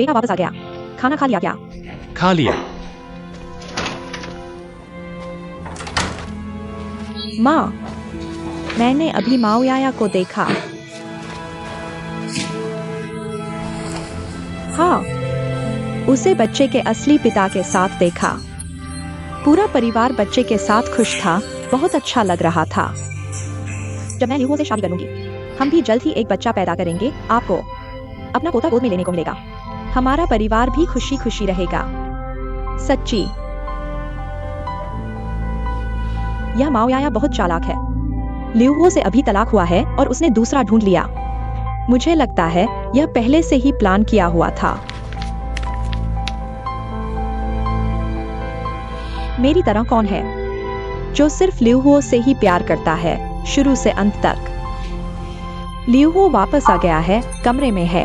बेटा वापस आ गया। खाना खा लिया क्या? खा लिया। माँ, मैंने अभी माओयाया को देखा। हाँ, उसे बच्चे के असली पिता के साथ देखा। पूरा परिवार बच्चे के साथ खुश था, बहुत अच्छा लग रहा था। जब मैं ल्यूहो से शादी करूंगी, हम भी जल्द ही एक बच्चा पैदा करेंगे। आपको अपना पोता गोद में लेने को मिलेगा। हमारा परिवार भी खुशी खुशी रहेगा। सच्ची। यह माओयाया बहुत चालाक है। ल्यूहो से अभी तलाक हुआ है और उसने दूसरा ढूंढ लिया। मुझे लगता है यह पहले से ही प्लान किया हुआ था। मेरी तरह कौन है जो सिर्फ ल्यूहो से ही प्यार करता है, शुरू से अंत तक? ल्यूहो वापस आ गया है, कमरे में है।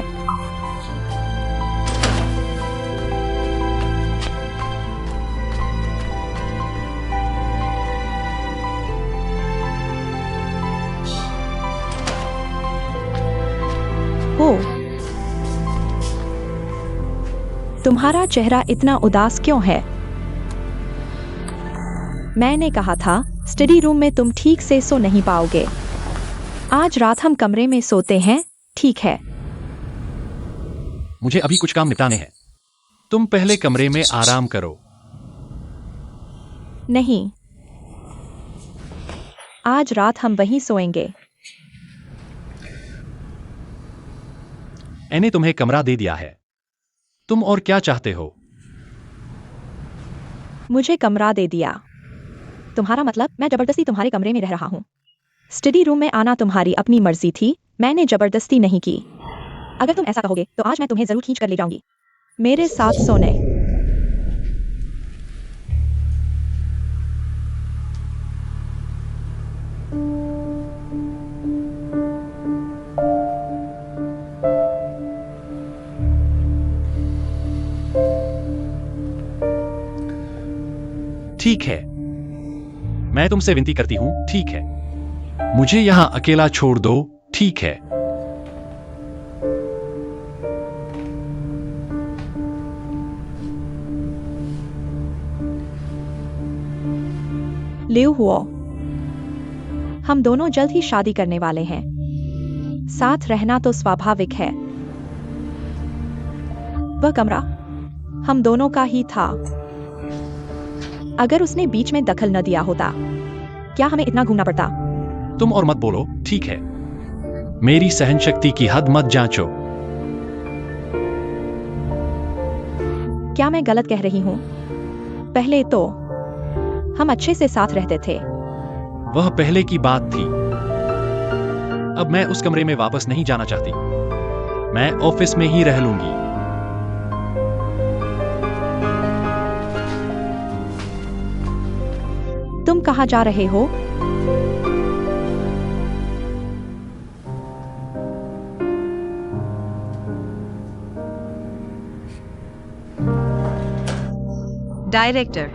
हो, तुम्हारा चेहरा इतना उदास क्यों है? मैंने कहा था स्टडी रूम में तुम ठीक से सो नहीं पाओगे। आज रात हम कमरे में सोते हैं, ठीक है? मुझे अभी कुछ काम निपटाने हैं। तुम पहले कमरे में आराम करो। नहीं, आज रात हम वहीं सोएंगे। मैंने तुम्हें कमरा दे दिया है। तुम और क्या चाहते हो? मुझे कमरा दे दिया। तुम्हारा मतलब मैं जबरदस्ती तुम्हारे कमरे में रह रहा हूँ? स्टडी रूम में आना तुम्हारी अपनी मर्जी थी, मैंने जबरदस्ती नहीं की। अगर तुम ऐसा कहोगे तो आज मैं तुम्हें जरूर खींच कर ले जाऊंगी मेरे साथ सोने। ठीक है, मैं तुमसे विनती करती हूं, ठीक है? मुझे यहां अकेला छोड़ दो, ठीक है? ल्यूहो, हम दोनों जल्द ही शादी करने वाले हैं। साथ रहना तो स्वाभाविक है। वह कमरा हम दोनों का ही था। अगर उसने बीच में दखल न दिया होता, क्या हमें इतना घूमना पड़ता? तुम और मत बोलो, ठीक है? मेरी सहनशक्ति की हद मत जांचो। क्या मैं गलत कह रही हूँ? पहले तो हम अच्छे से साथ रहते थे। वह पहले की बात थी। अब मैं उस कमरे में वापस नहीं जाना चाहती। मैं ऑफिस में ही रह लूंगी। तुम कहाँ जा रहे हो? डायरेक्टर,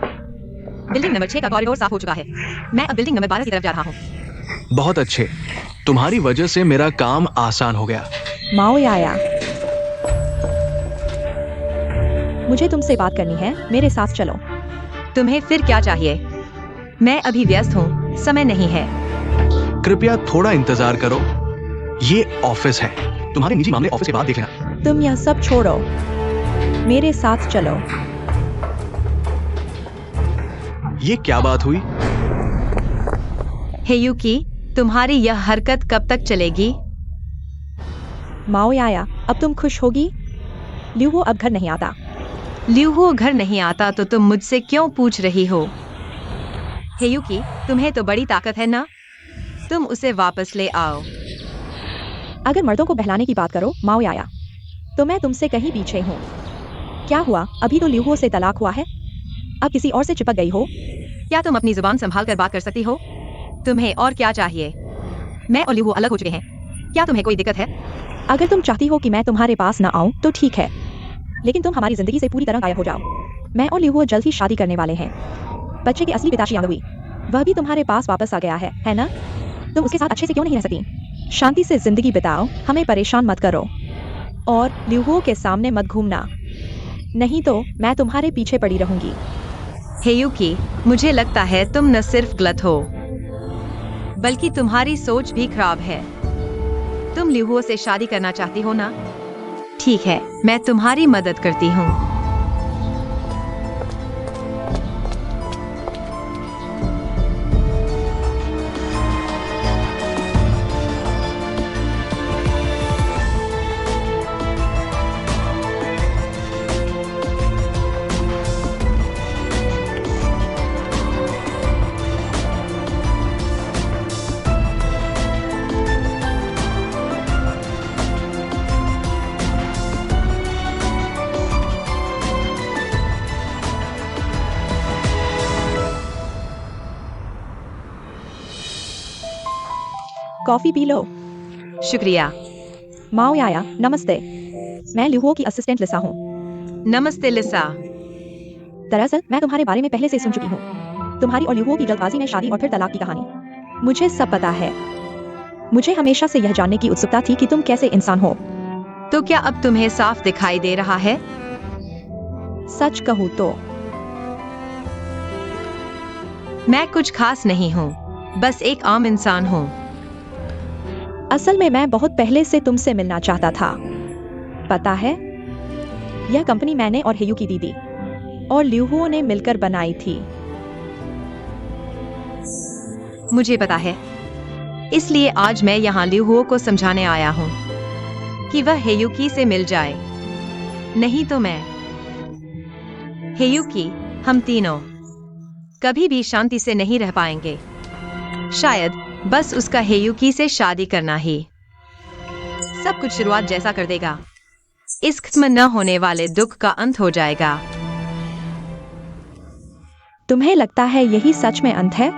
बिल्डिंग नंबर 6 का कॉरिडोर साफ हो चुका है। मैं अब बिल्डिंग नंबर 12 की तरफ जा रहा हूँ। बहुत अच्छे, तुम्हारी वजह से मेरा काम आसान हो गया। माओयाया, मुझे तुमसे बात करनी है, मेरे साथ चलो। तुम्हें फिर क्या चाहिए? मैं अभी व्यस्त हूँ, समय नहीं है। कृपया थोड़ा इंतजार करो, ये ऑफिस है। तुम्हारे निजी मामले ऑफिस के बाद देख लेना। तुम यह सब छोड़ो, मेरे साथ चलो। ये क्या बात हुई? हेयुकी, तुम्हारी यह हरकत कब तक चलेगी? माओयाया, अब तुम खुश होगी? ल्यूहो अब घर नहीं आता। ल्यूहो घर नहीं आता तो तुम मुझसे क्यों पूछ रही हो? हेयुकी, तुम्हें तो बड़ी ताकत है ना? तुम उसे वापस ले आओ। अगर मर्दों को बहलाने की बात करो माओयाया, तो मैं तुमसे कहीं पीछे हूँ। क्या हुआ? अभी तो ल्यूहो से तलाक हुआ है, अब किसी और से चिपक गई हो? क्या तुम अपनी जुबान संभाल कर बात कर सकती हो? तुम्हें और क्या चाहिए? मैं और ल्यूहो अलग हो चुके हैं, क्या तुम्हें कोई दिक्कत है? अगर तुम चाहती हो कि मैं तुम्हारे पास न आऊं तो ठीक है, लेकिन तुम हमारी जिंदगी से पूरी तरह गायब हो जाओ। मैं और ल्यूहो जल्द ही शादी करने वाले हैं। बच्चे की असली पिताश्री यांगवी, वह भी तुम्हारे पास वापस आ गया है ना? तुम उसके साथ अच्छे से क्यों नहीं रह सकती? शांति से जिंदगी बिताओ, हमें परेशान मत करो। और लिहुओ के सामने मत घूमना, नहीं तो मैं तुम्हारे पीछे पड़ी रहूंगी। हेयुकी, मुझे लगता है तुम न सिर्फ गलत हो, बल्कि तुम्हारी सोच भी खराब है। तुम लिहुओ से शादी करना चाहती हो ना? ठीक है, मैं तुम्हारी मदद करती हूँ। Coffee P low. शुक्रिया। माओयाया, नमस्ते। मैं लिहुओ की असिस्टेंट लिसा हूँ। नमस्ते लिसा। दरअसल मैं तुम्हारे बारे में पहले से सुन चुकी हूँ, तुम्हारी और लिहुओ की जल्दबाजी में शादी और फिर तलाक की कहानी। मुझे सब पता है। मुझे हमेशा से यह जानने की उत्सुकता थी कि तुम कैसे इंसान हो। तो क्या अब तुम्हें साफ दिखाई दे रहा है? सच कहूँ तो मैं कुछ खास नहीं हूँ, बस एक आम इंसान हूँ। असल में मैं बहुत पहले से तुमसे मिलना चाहता था। पता है, यह कंपनी मैंने और हेयुकी दीदी और लिहुओ ने मिलकर बनाई थी। मुझे पता है, इसलिए आज मैं यहाँ लिहुओ को समझाने आया हूँ कि वह हेयुकी से मिल जाए, नहीं तो मैं। हेयुकी, हम तीनों कभी भी शांति से नहीं रह पाएंगे। शायद बस उसका हेयुकी से शादी करना ही सब कुछ शुरुआत जैसा कर देगा। इस खत्म न होने वाले दुख का अंत हो जाएगा। तुम्हें लगता है यही सच में अंत है?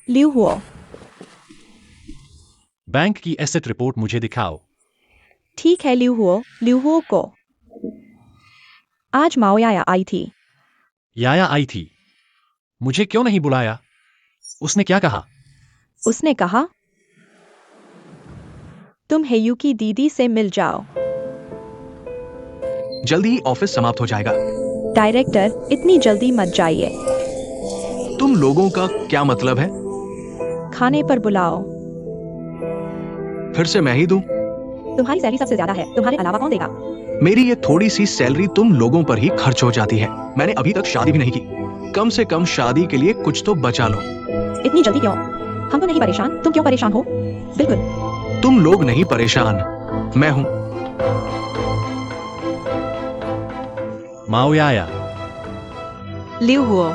लिहुओ, बैंक की एसेट रिपोर्ट मुझे दिखाओ। ठीक है लिहुओ को आज माओयाया आई थी। याया आई थी। मुझे क्यों नहीं बुलाया? उसने क्या कहा? उसने कहा तुम हेयुकी दीदी से मिल जाओ। जल्दी ही ऑफिस समाप्त हो जाएगा। डायरेक्टर, इतनी जल्दी मत जाइए। तुम लोगों का क्या मतलब है? खाने पर बुलाओ। फिर से मैं ही दूं? तुम्हारी सैलरी सबसे ज्यादा है, तुम्हारे अलावा कौन देगा? मेरी ये थोड़ी सी सैलरी तुम लोगों पर ही खर्च हो जाती है। मैंने अभी तक शादी भी नहीं की। कम से कम शादी के लिए कुछ तो बचा लो। इतनी जल्दी क्यों? हम तो नहीं परेशान, तुम क्यों परेशान हो? बिल्कुल। तुम लोग नहीं परेशान, मैं हूं। माओयाया, लिहुओ,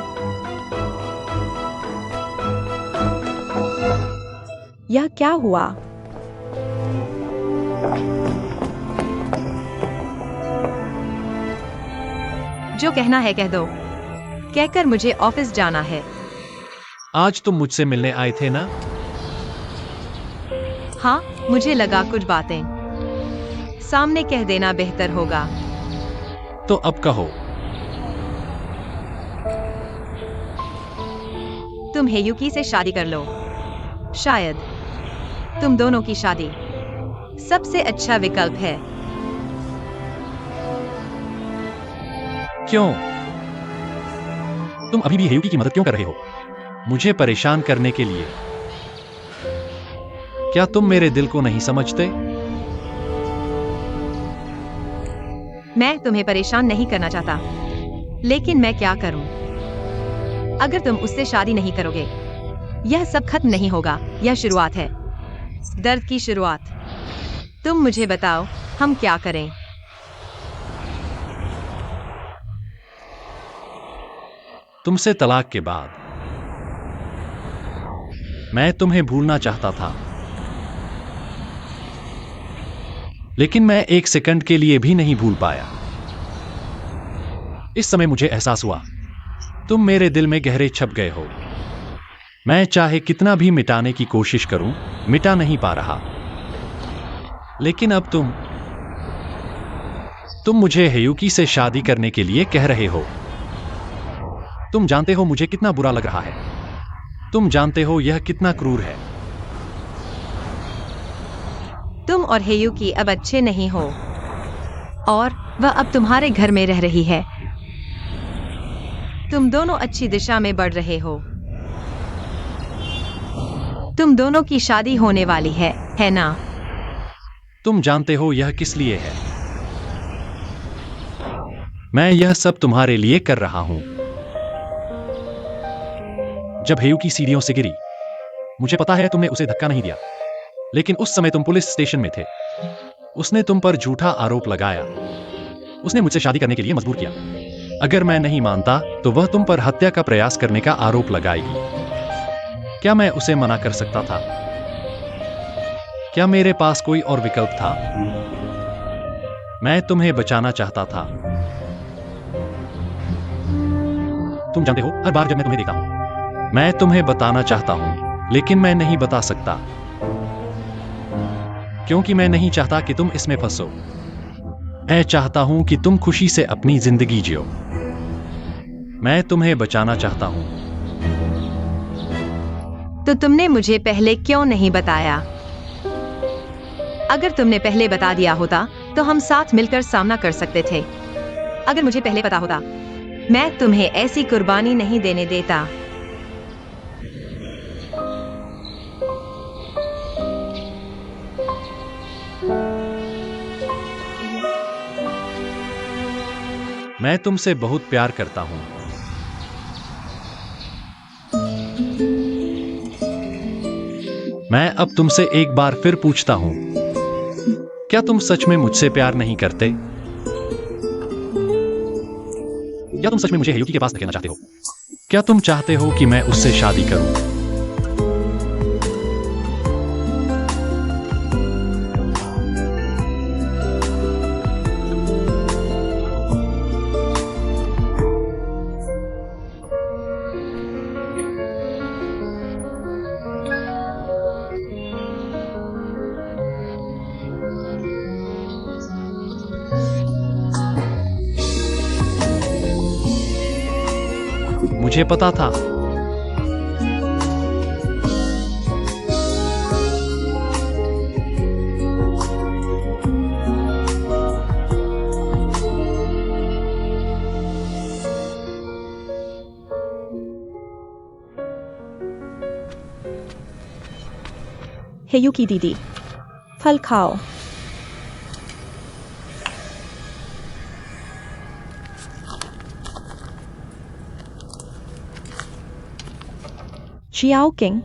यह क्या हुआ? जो कहना है कह दो, कहकर मुझे ऑफिस जाना है। आज तुम मुझसे मिलने आए थे ना? हाँ, मुझे लगा कुछ बातें सामने कह देना बेहतर होगा। तो अब कहो। तुम हेयुकी से शादी कर लो। शायद तुम दोनों की शादी सबसे अच्छा विकल्प है। क्यों? तुम अभी भी हेयुकी की मदद क्यों कर रहे हो? मुझे परेशान करने के लिए? क्या तुम मेरे दिल को नहीं समझते? मैं तुम्हें परेशान नहीं करना चाहता, लेकिन मैं क्या करूं? अगर तुम उससे शादी नहीं करोगे, यह सब खत्म नहीं होगा। यह शुरुआत है, दर्द की शुरुआत। तुम मुझे बताओ, हम क्या करें? तुमसे तलाक के बाद मैं तुम्हें भूलना चाहता था, लेकिन मैं एक सेकंड के लिए भी नहीं भूल पाया। इस समय मुझे एहसास हुआ तुम मेरे दिल में गहरे छप गए हो। मैं चाहे कितना भी मिटाने की कोशिश करूं, मिटा नहीं पा रहा। लेकिन अब तुम मुझे हेयुकी से शादी करने के लिए कह रहे हो। तुम जानते हो मुझे कितना बुरा लग रहा है। तुम जानते हो यह कितना क्रूर है। तुम और हेयुकी अब अच्छे नहीं हो और वह अब तुम्हारे घर में रह रही है। तुम दोनों अच्छी दिशा में बढ़ रहे हो। तुम दोनों की शादी होने वाली है ना? तुम जानते हो यह किस लिए है। मैं यह सब तुम्हारे लिए कर रहा हूं। जब हेयुकी सीढ़ियों से गिरी, मुझे पता है तुमने उसे धक्का नहीं दिया, लेकिन उस समय तुम पुलिस स्टेशन में थे। उसने तुम पर झूठा आरोप लगाया। उसने मुझसे शादी करने के लिए मजबूर किया। अगर मैं नहीं मानता तो वह तुम पर हत्या का प्रयास करने का आरोप लगाएगी। क्या मैं उसे मना कर सकता था? क्या मेरे पास कोई और विकल्प था? मैं तुम्हें बचाना चाहता था। तुम जानते हो, हर बार जब मैं तुम्हें देखता हूं, मैं तुम्हें बताना चाहता हूं, लेकिन मैं नहीं बता सकता, क्योंकि मैं नहीं चाहता कि तुम इसमें फंसो। मैं चाहता हूं कि तुम खुशी से अपनी जिंदगी जियो। मैं तुम्हें बचाना चाहता हूं। तो तुमने मुझे पहले क्यों नहीं बताया? अगर तुमने पहले बता दिया होता तो हम साथ मिलकर सामना कर सकते थे। अगर मुझे पहले पता होता, मैं तुम्हें ऐसी कुर्बानी नहीं देने देता। मैं तुमसे बहुत प्यार करता हूं। मैं अब तुमसे एक बार फिर पूछता हूं, क्या तुम सच में मुझसे प्यार नहीं करते? क्या तुम सच में मुझे हेयुकी के पास धकेलना चाहते हो? क्या तुम चाहते हो कि मैं उससे शादी करूं? मुझे पता था। हेयुकी दीदी, फल खाओ। जियाओ किंग,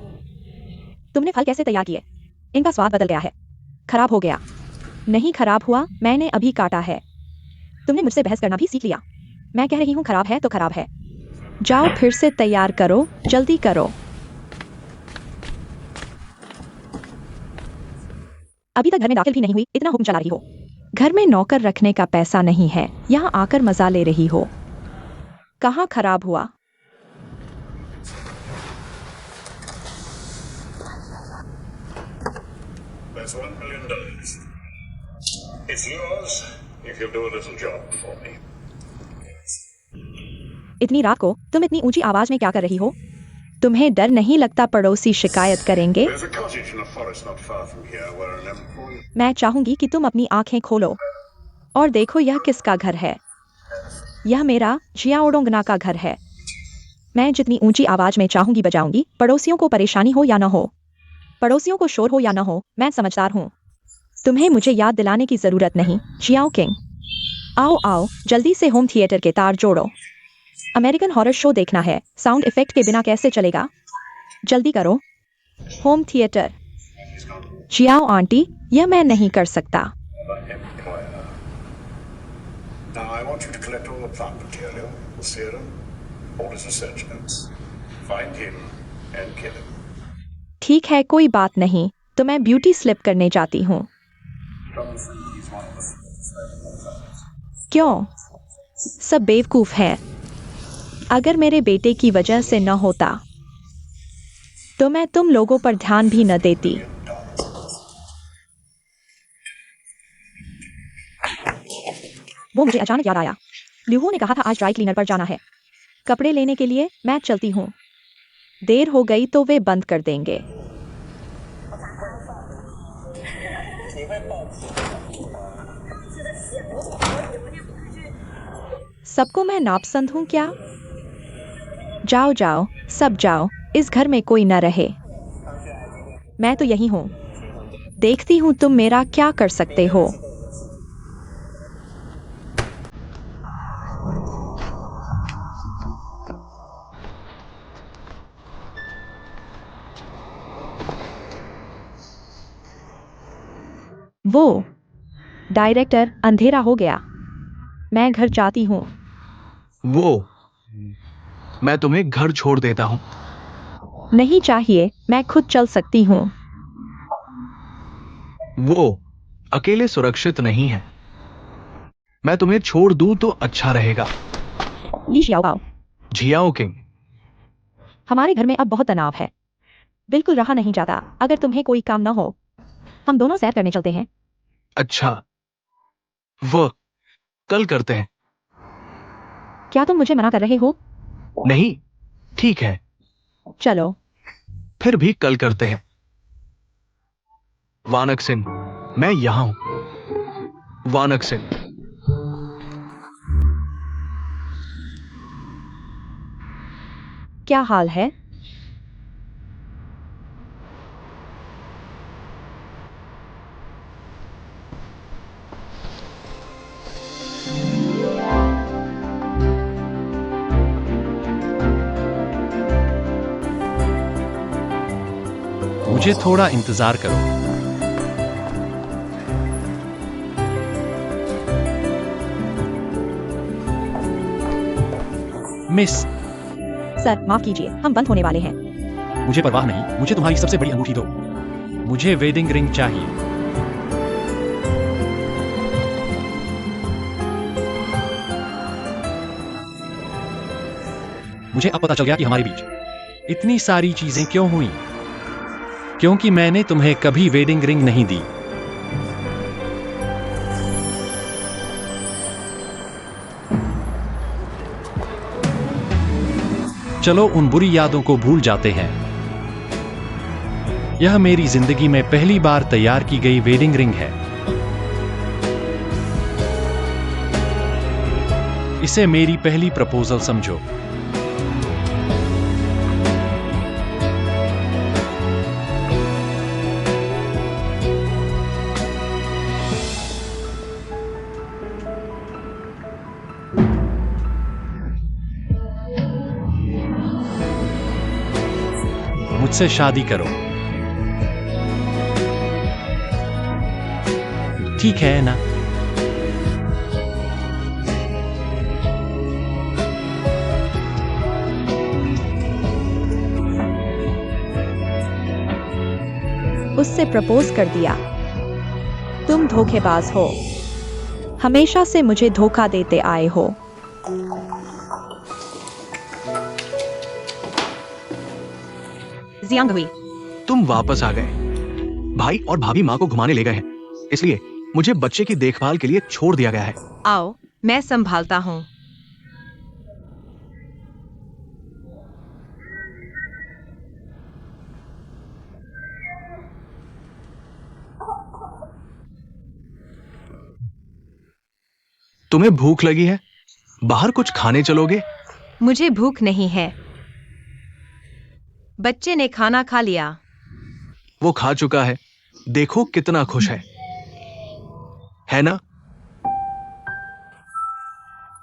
तुमने फल कैसे तैयार किए? इनका स्वाद बदल गया है। खराब हो गया। नहीं खराब हुआ, मैंने अभी काटा है। तुमने मुझसे बहस करना भी सीख लिया। मैं कह रही हूँ खराब है तो खराब है। जाओ फिर से तैयार करो, जल्दी करो। अभी तक घर में दाखिल भी नहीं हुई, इतना हुक्म चला रही हो। घर में नौकर रखने का पैसा नहीं है, यहाँ आकर मजा ले रही हो। कहाँ खराब हुआ? That's $1 million. It's yours if you'll do a little job for me. इतनी रात को तुम इतनी ऊंची आवाज में क्या कर रही हो? तुम्हें डर नहीं लगता पड़ोसी शिकायत करेंगे? There's a cottage in a forest not far from here where an employee... मैं चाहूंगी कि तुम अपनी आंखें खोलो और देखो यह किसका घर है। यह मेरा जियाओडोंगना का घर है। मैं जितनी ऊंची आवाज में चाहूंगी बजाऊंगी, पड़ोसियों को परेशानी हो या न हो, पड़ोसियों को शोर हो या न हो, मैं समझदार हूँ। तुम्हें मुझे याद दिलाने की जरूरत नहीं। जियाओ किंग, आओ आओ, जल्दी से होम थिएटर के तार जोड़ो। अमेरिकन हॉरर शो देखना है, साउंड इफेक्ट के बिना कैसे चलेगा? जल्दी करो। Home theatre. जियाओ आंटी, यह मैं नहीं कर सकता। employer. Now I want you to collect all the plant material, the serum, all his research notes. Find him and kill him. ठीक है, कोई बात नहीं, तो मैं ब्यूटी स्लिप करने जाती हूँ। क्यों? सब बेवकूफ हैं। अगर मेरे बेटे की वजह से न होता तो मैं तुम लोगों पर ध्यान भी न देती। वो मुझे अचानक याद आया। लिहू ने कहा था आज ड्राई क्लीनर पर जाना है कपड़े लेने के लिए। मैं चलती हूँ, देर हो गई तो वे बंद कर देंगे। सबको मैं नापसंद हूँ क्या? जाओ जाओ, सब जाओ, इस घर में कोई न रहे। मैं तो यही हूँ, देखती हूँ तुम मेरा क्या कर सकते हो। वो डायरेक्टर, अंधेरा हो गया, मैं घर जाती हूँ। वो मैं तुम्हें घर छोड़ देता हूँ। नहीं चाहिए, मैं खुद चल सकती हूँ। वो अकेले सुरक्षित नहीं है। मैं तुम्हें छोड़ दूं तो अच्छा रहेगा। ली शियाओ, जियाओ किंग। हमारे घर में अब बहुत तनाव है, बिल्कुल रहा नहीं जाता। अगर तुम्हें कोई काम न हो, हम दोनों सैर करने चलते हैं। अच्छा, वो कल करते हैं। क्या तुम मुझे मना कर रहे हो? नहीं, ठीक है, चलो। फिर भी कल करते हैं। वानक सिंह, मैं यहां हूं। वानक सिंह। क्या हाल है? मुझे थोड़ा इंतजार करो। मिस, सर माफ कीजिए, हम बंद होने वाले हैं। मुझे परवाह नहीं, मुझे तुम्हारी सबसे बड़ी अंगूठी दो। मुझे वेडिंग रिंग चाहिए। मुझे अब पता चल गया कि हमारे बीच इतनी सारी चीजें क्यों हुई, क्योंकि मैंने तुम्हें कभी वेडिंग रिंग नहीं दी। चलो उन बुरी यादों को भूल जाते हैं। यह मेरी जिंदगी में पहली बार तैयार की गई वेडिंग रिंग है। इसे मेरी पहली प्रपोजल समझो। मुझसे शादी करो, ठीक है ना? उससे प्रपोज कर दिया। तुम धोखेबाज हो, हमेशा से मुझे धोखा देते आए हो। जियांग हुई। तुम वापस आ गए। भाई और भाभी माँ को घुमाने ले गए हैं, इसलिए मुझे बच्चे की देखभाल के लिए छोड़ दिया गया है। आओ, मैं संभालता हूँ। तुम्हें भूख लगी है? बाहर कुछ खाने चलोगे? मुझे भूख नहीं है, बच्चे ने खाना खा लिया। वो खा चुका है, देखो कितना खुश है ना?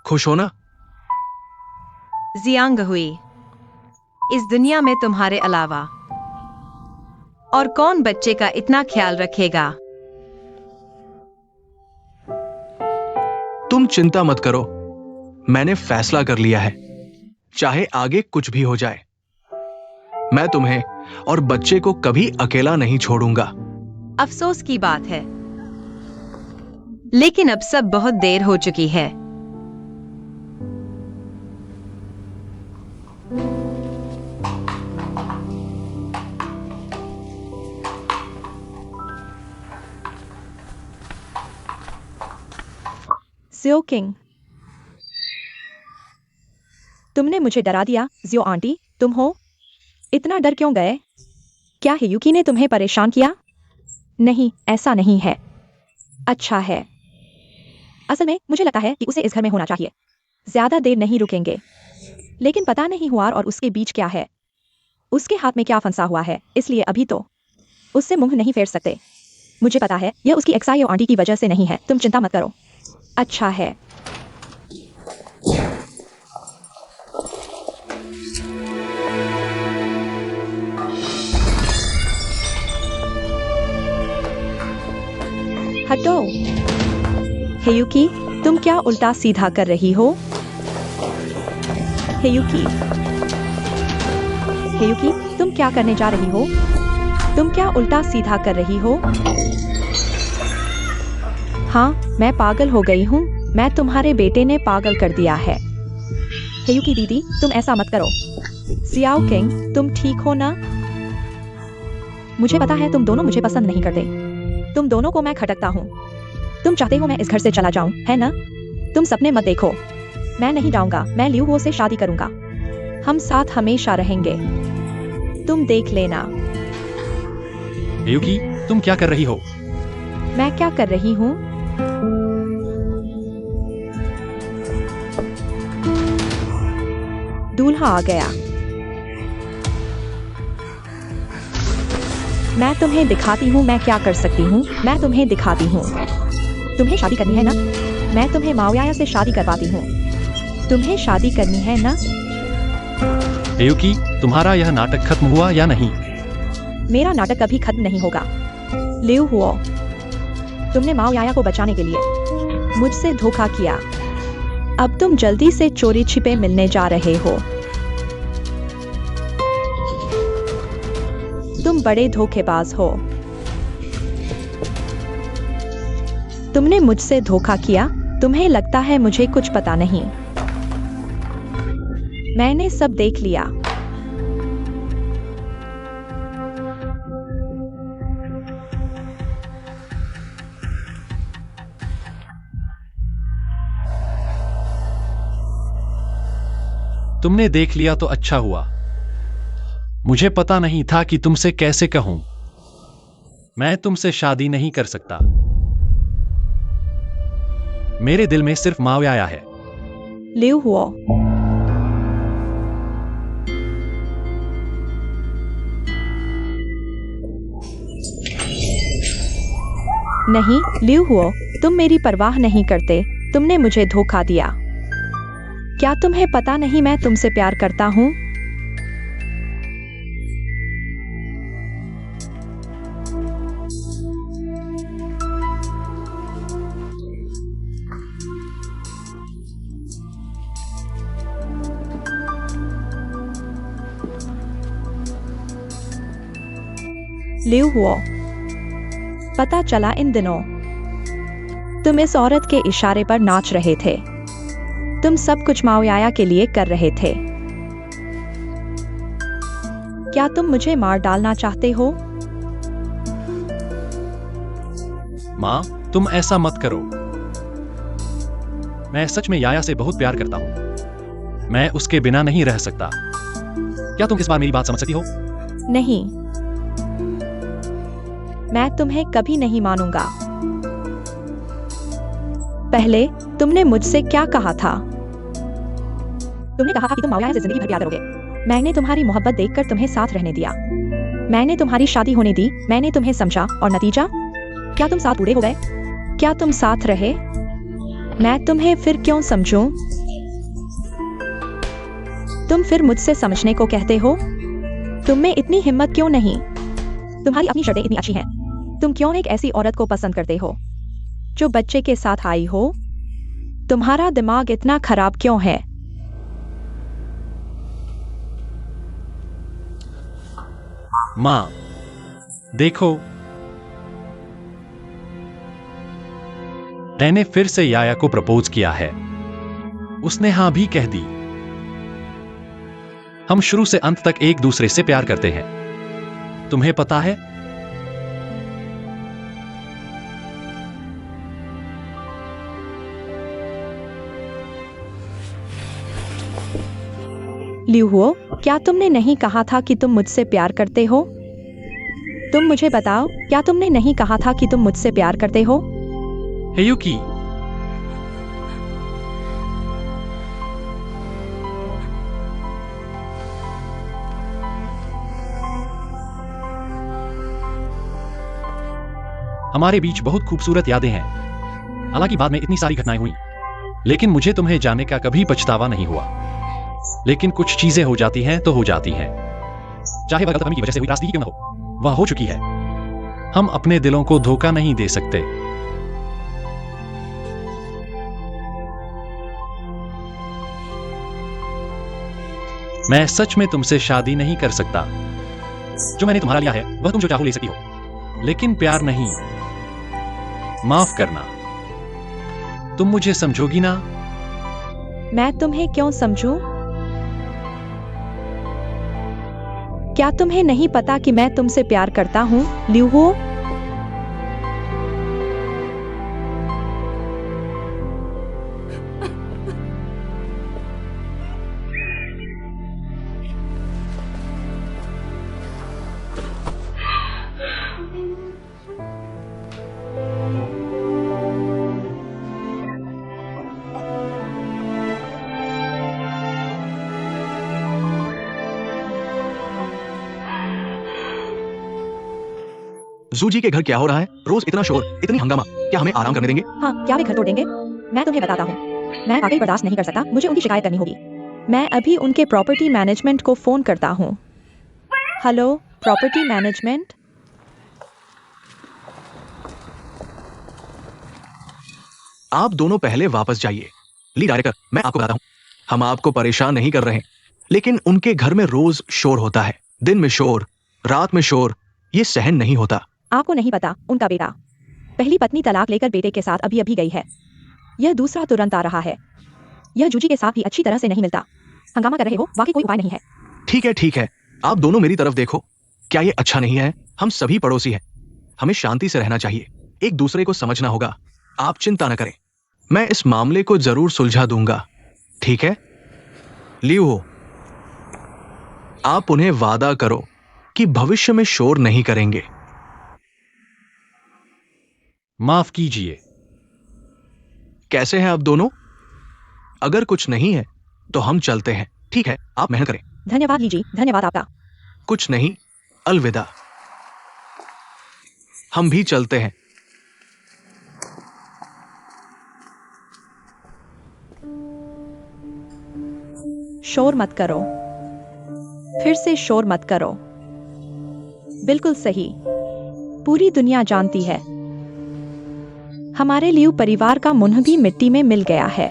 खुश हो ना? जियांग हुई, इस दुनिया में तुम्हारे अलावा और कौन बच्चे का इतना ख्याल रखेगा? तुम चिंता मत करो, मैंने फैसला कर लिया है। चाहे आगे कुछ भी हो जाए, मैं तुम्हें और बच्चे को कभी अकेला नहीं छोड़ूंगा। अफसोस की बात है, लेकिन अब सब बहुत देर हो चुकी है। जियो किंग, तुमने मुझे डरा दिया। जियो आंटी, तुम हो? इतना डर क्यों गए? क्या हियुकी ने तुम्हें परेशान किया? नहीं, ऐसा नहीं है। अच्छा है। असल में मुझे लगता है कि उसे इस घर में होना चाहिए। ज्यादा देर नहीं रुकेंगे। लेकिन पता नहीं हुआ और उसके बीच क्या है। उसके हाथ में क्या फंसा हुआ है, इसलिए अभी तो उससे मुंह नहीं फेर सकते। मुझे पता है यह उसकी एक्साई आंटी की वजह से नहीं है, तुम चिंता मत करो। अच्छा है। हटो। हेयुकी, तुम क्या उल्टा सीधा कर रही हो? हेयुकी, हेयुकी, तुम क्या करने जा रही हो? तुम क्या उल्टा सीधा कर रही हो? हाँ, मैं पागल हो गई हूँ। मैं तुम्हारे बेटे ने पागल कर दिया है। हेयुकी दीदी, तुम ऐसा मत करो। जियाओ किंग, तुम ठीक हो ना? मुझे पता है तुम दोनों मुझे पसंद नहीं करते। तुम दोनों को मैं खटकता हूँ। तुम चाहते हो मैं इस घर से चला जाऊं, है ना? तुम सपने मत देखो। मैं नहीं जाऊंगा, मैं लियू हो से शादी करूंगा। हम साथ हमेशा रहेंगे। तुम देख लेना। हेयुकी, तुम क्या कर रही हो? मैं क्या कर रही हूँ? दूल्हा आ गया। मैं तुम्हें दिखाती हूँ मैं क्या कर सकती हूँ। मैं तुम्हें दिखाती हूँ। तुम्हें शादी करनी है ना? मैं तुम्हें माओयाया से शादी करवाती हूँ। तुम्हें शादी करनी है ना? हेयुकी, तुम्हारा यह नाटक खत्म हुआ या नहीं? मेरा नाटक कभी खत्म नहीं होगा। लियू हुओ, तुमने माओयाया को बचाने के लिए मुझसे धोखा किया। अब तुम जल्दी से चोरी छिपे मिलने जा रहे हो। तुम बड़े धोखेबाज हो। तुमने मुझसे धोखा किया। तुम्हें लगता है मुझे कुछ पता नहीं। मैंने सब देख लिया। तुमने देख लिया तो अच्छा हुआ। मुझे पता नहीं था कि तुमसे कैसे कहूं। मैं तुमसे शादी नहीं कर सकता। मेरे दिल में सिर्फ माओयाया है। लियू हुओ, नहीं लियू हुओ, तुम मेरी परवाह नहीं करते। तुमने मुझे धोखा दिया। क्या तुम्हें पता नहीं मैं तुमसे प्यार करता हूँ? लियू हुओ, पता चला इन दिनों तुम इस औरत के इशारे पर नाच रहे थे। तुम सब कुछ माओयाया के लिए कर रहे थे। क्या तुम मुझे मार डालना चाहते हो? माँ, तुम ऐसा मत करो। मैं सच में याया से बहुत प्यार करता हूँ। मैं उसके बिना नहीं रह सकता। क्या तुम इस बार मेरी बात समझ सकती हो? नहीं, मैं तुम्हें कभी नहीं मानूंगा। पहले तुमने मुझसे क्या कहा था? तुमने कहा था कि तुम माओयाया से जिंदगी भर प्यार करोगे। मैंने तुम्हारी मोहब्बत देखकर तुम्हें साथ रहने दिया। मैंने तुम्हारी शादी होने दी। मैंने तुम्हें समझा और नतीजा? क्या तुम साथ बूढ़े हो गए? क्या तुम साथ रहे? मैं तुम्हें फिर क्यों समझूं? तुम फिर मुझसे समझने को कहते हो? तुम में इतनी हिम्मत क्यों नहीं? तुम्हारी अपनी शर्तें इतनी अच्छी हैं। तुम क्यों एक ऐसी औरत को पसंद करते हो जो बच्चे के साथ आई हो? तुम्हारा दिमाग इतना खराब क्यों है? माँ, देखो, मैंने फिर से याया को प्रपोज किया है। उसने हाँ भी कह दी। हम शुरू से अंत तक एक दूसरे से प्यार करते हैं। तुम्हें पता है? लियू हुओ, क्या तुमने नहीं कहा था कि तुम मुझसे प्यार करते हो? तुम मुझे बताओ, क्या तुमने नहीं कहा था कि तुम मुझसे प्यार करते हो? हेयुकी, हमारे बीच बहुत खूबसूरत यादें हैं। हालांकि बाद में इतनी सारी घटनाएं हुई, लेकिन मुझे तुम्हें जाने का कभी पछतावा नहीं हुआ। लेकिन कुछ चीजें हो जाती हैं तो हो जाती हैं, चाहे वह गलतफहमी की वजह से हुई रास्ते ही क्यों न हो, वह हो चुकी है। हम अपने दिलों को धोखा नहीं दे सकते। मैं सच में तुमसे शादी नहीं कर सकता। जो मैंने तुम्हारा लिया है वह तुम जो चाहो ले सकती हो, लेकिन प्यार नहीं। माफ करना। तुम मुझे समझोगी ना? मैं तुम्हें क्यों समझूं? क्या तुम्हें नहीं पता कि मैं तुमसे प्यार करता हूं, लियू हुओ? जूजी के घर क्या हो रहा है? रोज इतना शोर, इतनी हंगामा। क्या हमें आराम करने देंगे? हाँ, क्या वे घर तोड़ देंगे? मैं तुम्हें बताता हूँ। मैं वाकई बर्दाश्त नहीं कर सकता, मुझे उनकी शिकायत करनी होगी। मैं अभी उनके प्रॉपर्टी मैनेजमेंट को फोन करता हूँ। Hello, property management? आप दोनों पहले वापस जाइए। ली डायरेक्टर, मैं आपको बताता हूँ, हम आपको परेशान नहीं कर रहे हैं, लेकिन उनके घर में रोज शोर होता है। दिन में शोर, रात में शोर, ये सहन नहीं होता। आपको नहीं पता, उनका बेटा, पहली पत्नी तलाक लेकर बेटे के साथ अभी अभी गई है। यह दूसरा तुरंत आ रहा है। यह जूजी के साथ भी अच्छी तरह से नहीं मिलता। हंगामा कर रहे हो, बाकी कोई उपाय नहीं है। ठीक है, आप दोनों मेरी तरफ देखो। क्या ये अच्छा नहीं है? हम सभी पड़ोसी हैं, हमें शांति से रहना चाहिए, एक दूसरे को समझना होगा। आप चिंता न करें, मैं इस मामले को जरूर सुलझा दूंगा, ठीक है? लियो, आप उन्हें वादा करो कि भविष्य में शोर नहीं करेंगे। माफ कीजिए। कैसे हैं आप दोनों? अगर कुछ नहीं है तो हम चलते हैं, ठीक है? आप मेहनत करें। धन्यवाद लीजी, धन्यवाद आपका। कुछ नहीं, अलविदा। हम भी चलते हैं। शोर मत करो, फिर से शोर मत करो। बिल्कुल सही, पूरी दुनिया जानती है। हमारे लियू परिवार का मुंह भी मिट्टी में मिल गया है।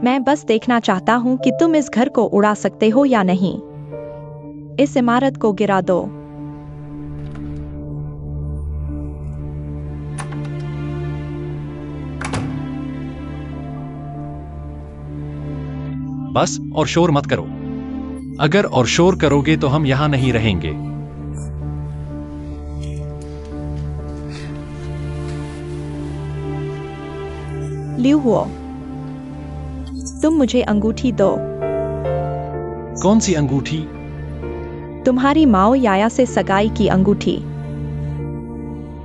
मैं बस देखना चाहता हूं कि तुम इस घर को उड़ा सकते हो या नहीं। इस इमारत को गिरा दो। बस और शोर मत करो। अगर और शोर करोगे तो हम यहां नहीं रहेंगे। लियू हुओ, तुम मुझे अंगूठी दो। कौन सी अंगूठी? तुम्हारी माओ याया से सगाई की अंगूठी।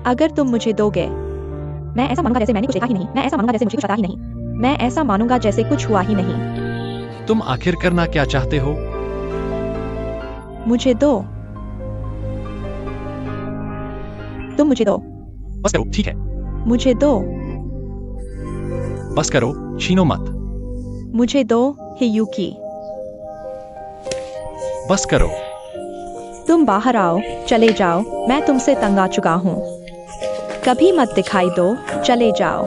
अगर तुम मुझे दोगे, मैं ऐसा मानूंगा जैसे मैंने कुछ देखा ही नहीं। मैं ऐसा मानूंगा जैसे मुझे कुछ पता ही नहीं। मैं ऐसा मानूंगा जैसे कुछ हुआ ही नहीं। तुम आखिर करना क्या चाहते हो? मुझे दो। तुम मुझे दो। बस करो, ठीक है? मुझे दो। बस करो, छीनो मत। मुझे दो, हियुकी। बस करो। तुम बाहर आओ, चले जाओ। मैं तुमसे तंग आ चुका हूं। कभी मत दिखाई दो, चले जाओ।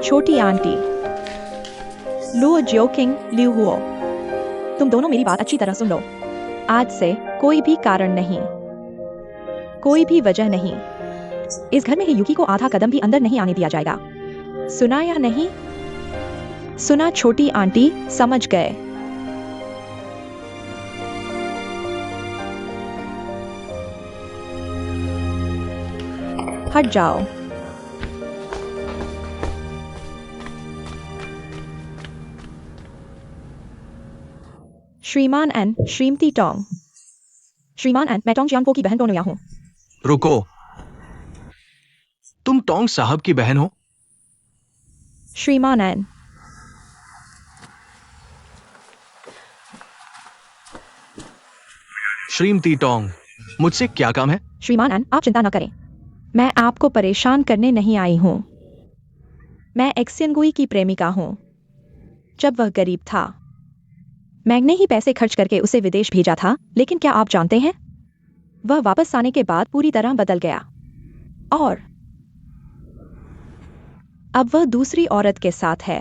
छोटी आंटी। लुओ जोकिंग, लियू हुओ, तुम दोनों मेरी बात अच्छी तरह सुन लो। आज से कोई भी कारण नहीं, कोई भी वजह नहीं। इस घर में हियुकी को आधा कदम भी अंदर नहीं आने दिया जाएगा। सुना या नहीं? सुना छोटी आंटी, समझ गए? हट जाओ। श्रीमान एन, श्रीमती टोंग। श्रीमान एन, मैं टोंग जियांगपो की बहन टोनुया हूँ। रुको, तुम टोंग साहब की बहन हो? श्रीमान एन, श्रीमती टोंग, मुझसे क्या काम है? श्रीमान एन, आप चिंता न करें, मैं आपको परेशान करने नहीं आई हूँ। मैं एक्सियनगुई की प्रेमिका हूँ। जब वह गरीब था, मैंने ही पैसे खर्च करके उसे विदेश भेजा था, लेकिन क्या आप जानते हैं, वह वापस आने के बाद पूरी तरह बदल गया और अब वह दूसरी औरत के साथ है।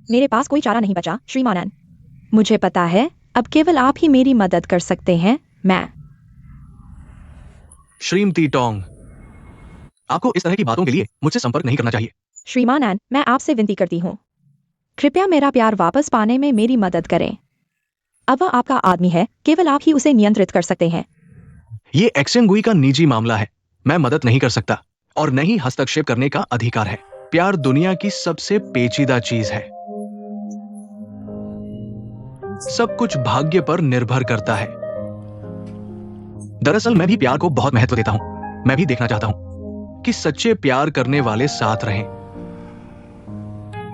मेरे पास कोई चारा नहीं बचा, श्रीमान एन। मुझे पता है, अब केवल आप ही मेरी मदद कर सकते हैं। मैं श्रीमती टोंग, आपको इस तरह की बातों के लिए मुझसे संपर्क नहीं करना चाहिए। श्रीमान एन, मैं आपसे विनती करती हूँ, कृपया मेरा प्यार वापस पाने में मेरी मदद करें। अब वह आपका आदमी है, केवल आप ही उसे नियंत्रित कर सकते हैं। ये एक्सेंगुई का निजी मामला है, मैं मदद नहीं कर सकता और नहीं हस्तक्षेप करने का अधिकार है। प्यार दुनिया की सबसे पेचीदा चीज है। सब कुछ भाग्य पर निर्भर करता है। दरअसल मैं भी प्यार को बहुत महत्व देता हूं। मैं भी देखना चाहता हूं कि सच्चे प्यार करने वाले साथ रहें,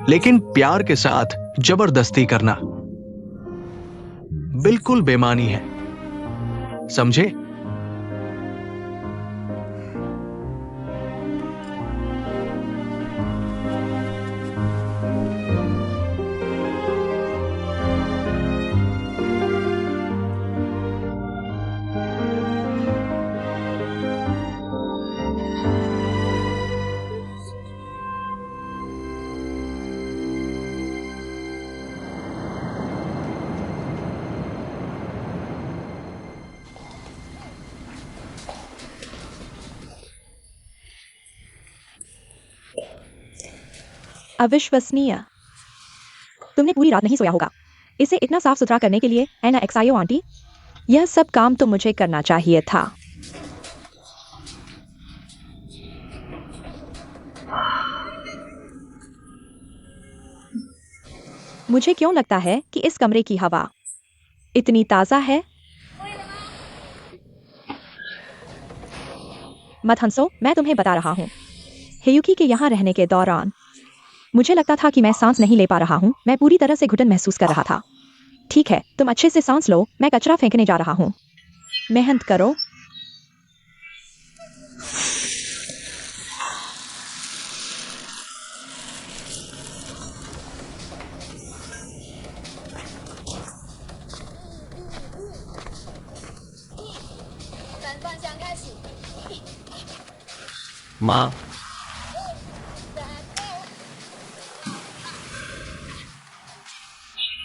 लेकिन प्यार के साथ जबरदस्ती करना बिल्कुल बेमानी है, समझे? अविश्वसनीय। तुमने पूरी रात नहीं सोया होगा इसे इतना साफ सुथरा करने के लिए, है ना एक्सायो आंटी? यह सब काम तो मुझे करना चाहिए था। मुझे क्यों लगता है कि इस कमरे की हवा इतनी ताजा है? मत हंसो, मैं तुम्हें बता रहा हूँ। हेयुकी के यहाँ रहने के दौरान मुझे लगता था कि मैं सांस नहीं ले पा रहा हूँ। मैं पूरी तरह से घुटन महसूस कर रहा था। ठीक है, तुम अच्छे से सांस लो, मैं कचरा फेंकने जा रहा हूँ। मेहनत करो। माँ,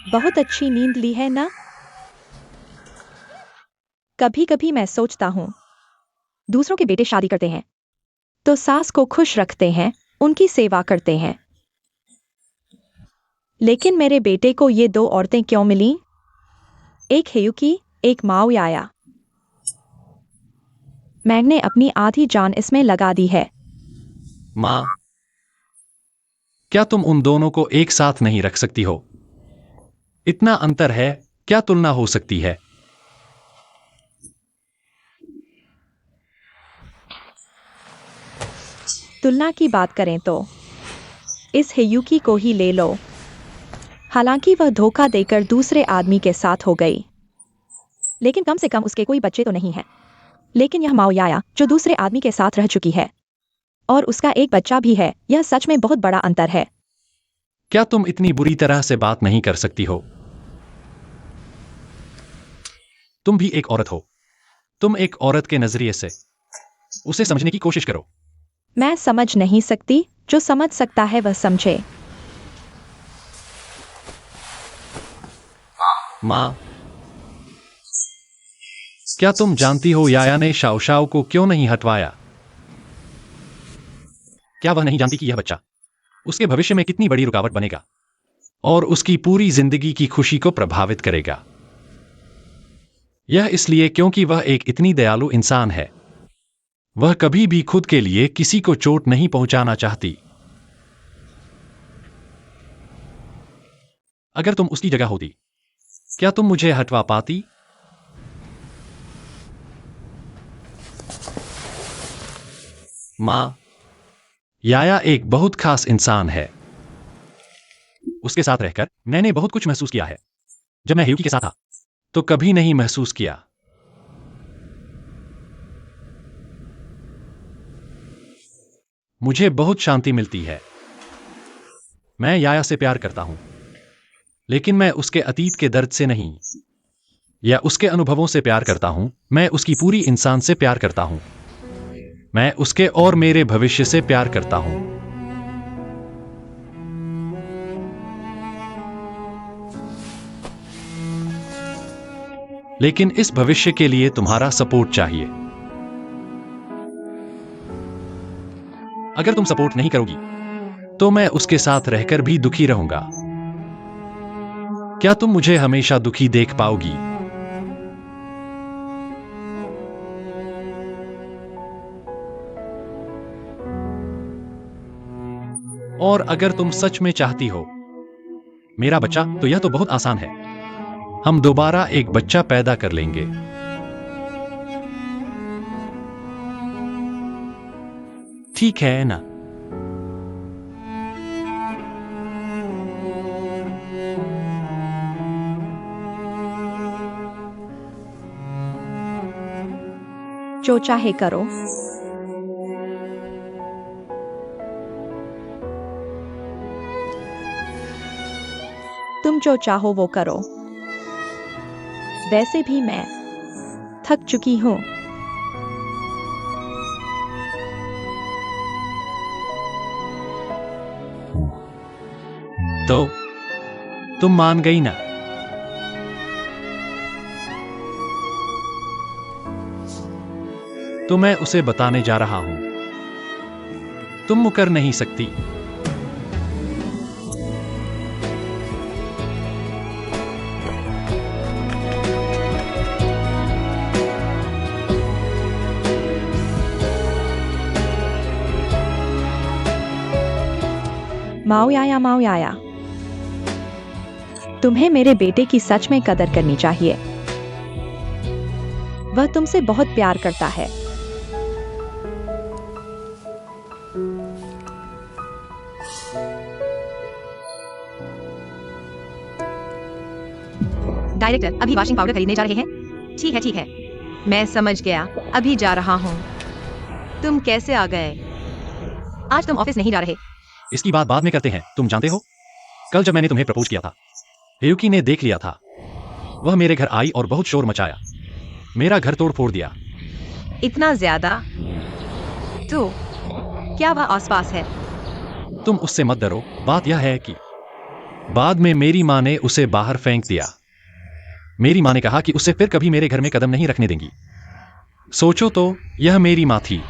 बहुत अच्छी नींद ली है ना? कभी कभी मैं सोचता हूँ, दूसरों के बेटे शादी करते हैं तो सास को खुश रखते हैं, उनकी सेवा करते हैं, लेकिन मेरे बेटे को ये दो औरतें क्यों मिली? एक हेयुकी, एक माओयाया। मैंने अपनी आधी जान इसमें लगा दी है। माँ, क्या तुम उन दोनों को एक साथ नहीं रख सकती हो? इतना अंतर है, क्या तुलना हो सकती है? तुलना की बात करें तो इस हेयुकी को ही ले लो। हालांकि वह धोखा देकर दूसरे आदमी के साथ हो गई, लेकिन कम से कम उसके कोई बच्चे तो नहीं हैं। लेकिन यह माओयाया जो दूसरे आदमी के साथ रह चुकी है और उसका एक बच्चा भी है, यह सच में बहुत बड़ा अंतर है। क्या तुम इतनी बुरी तरह से बात नहीं कर सकती हो? तुम भी एक औरत हो। तुम एक औरत के नजरिए से उसे समझने की कोशिश करो। मैं समझ नहीं सकती, जो समझ सकता है वह समझे। माँ, क्या तुम जानती हो याया ने शाओशाओ को क्यों नहीं हटवाया? क्या वह नहीं जानती कि यह बच्चा उसके भविष्य में कितनी बड़ी रुकावट बनेगा और उसकी पूरी जिंदगी की खुशी को प्रभावित करेगा? यह इसलिए क्योंकि वह एक इतनी दयालु इंसान है। वह कभी भी खुद के लिए किसी को चोट नहीं पहुंचाना चाहती। अगर तुम उसकी जगह होती, क्या तुम मुझे हटवा पाती? माँ, याया एक बहुत खास इंसान है। उसके साथ रहकर मैंने बहुत कुछ महसूस किया है। जब मैं ह्यूकी के साथ था तो कभी नहीं महसूस किया। मुझे बहुत शांति मिलती है। मैं याया से प्यार करता हूं, लेकिन मैं उसके अतीत के दर्द से नहीं या उसके अनुभवों से प्यार करता हूं। मैं उसकी पूरी इंसान से प्यार करता हूं। मैं उसके और मेरे भविष्य से प्यार करता हूं। लेकिन इस भविष्य के लिए तुम्हारा सपोर्ट चाहिए। अगर तुम सपोर्ट नहीं करोगी तो मैं उसके साथ रहकर भी दुखी रहूंगा। क्या तुम मुझे हमेशा दुखी देख पाओगी? और अगर तुम सच में चाहती हो मेरा बच्चा, तो यह तो बहुत आसान है। हम दोबारा एक बच्चा पैदा कर लेंगे। ठीक है ना? जो चाहे करो। तुम जो चाहो वो करो। वैसे भी मैं थक चुकी हूं। तो तुम मान गई ना? तो मैं उसे बताने जा रहा हूं। तुम मुकर नहीं सकती। माओ याया, तुम्हें मेरे बेटे की सच में कदर करनी चाहिए। वह तुमसे बहुत प्यार करता है। डायरेक्टर अभी वॉशिंग पाउडर खरीदने जा रहे हैं? ठीक है ठीक है, मैं समझ गया, अभी जा रहा हूँ। तुम कैसे आ गए? आज तुम ऑफिस नहीं जा रहे? इसकी बात बाद में करते हैं। तुम जानते हो, कल जब मैंने तुम्हें प्रपोज किया था, ह्यूकी ने देख लिया था। वह मेरे घर आई और बहुत शोर मचाया, मेरा घर तोड़ फोड़ दिया। इतना ज्यादा? तो क्या वह आसपास है? तुम उससे मत डरो। बात यह है कि बाद में मेरी माँ ने उसे बाहर फेंक दिया। मेरी माँ ने कहा कि उसे फिर कभी मेरे घर में कदम नहीं रखने देंगी। सोचो तो, यह मेरी माँ थी।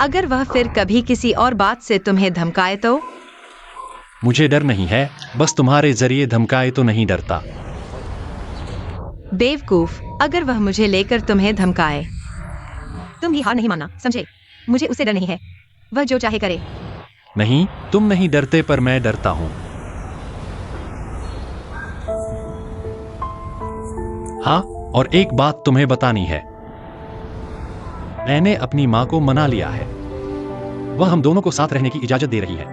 अगर वह फिर कभी किसी और बात से तुम्हें धमकाए तो? मुझे डर नहीं है, बस तुम्हारे जरिए धमकाए तो नहीं डरता। बेवकूफ, अगर वह मुझे लेकर तुम्हें धमकाए, तुम ही हार नहीं मानना, समझे? मुझे उससे डर नहीं है, वह जो चाहे करे। नहीं, तुम नहीं डरते पर मैं डरता हूं। हाँ, और एक बात तुम्हें बतानी है। मैंने अपनी माँ को मना लिया है। वह हम दोनों को साथ रहने की इजाजत दे रही है।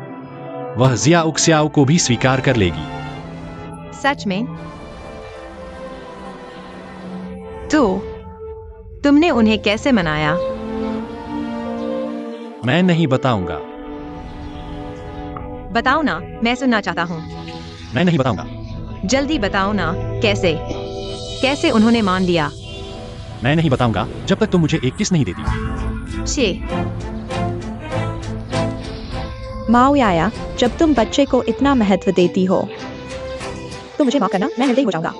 वह जिया उक्स्याओ को भी स्वीकार कर लेगी। सच में? तो तुमने उन्हें कैसे मनाया? मैं नहीं बताऊंगा। बताओ ना, मैं सुनना चाहता हूँ। मैं नहीं बताऊंगा। जल्दी बताओ ना, कैसे? कैसे उन्होंने मान लिया? मैं नहीं बताऊंगा जब तक तुम मुझे एक किस नहीं देती। छे, माओ याया, जब तुम बच्चे को इतना महत्व देती हो तो मुझे माफ करना, मैं निर्दयी हो जाऊंगा।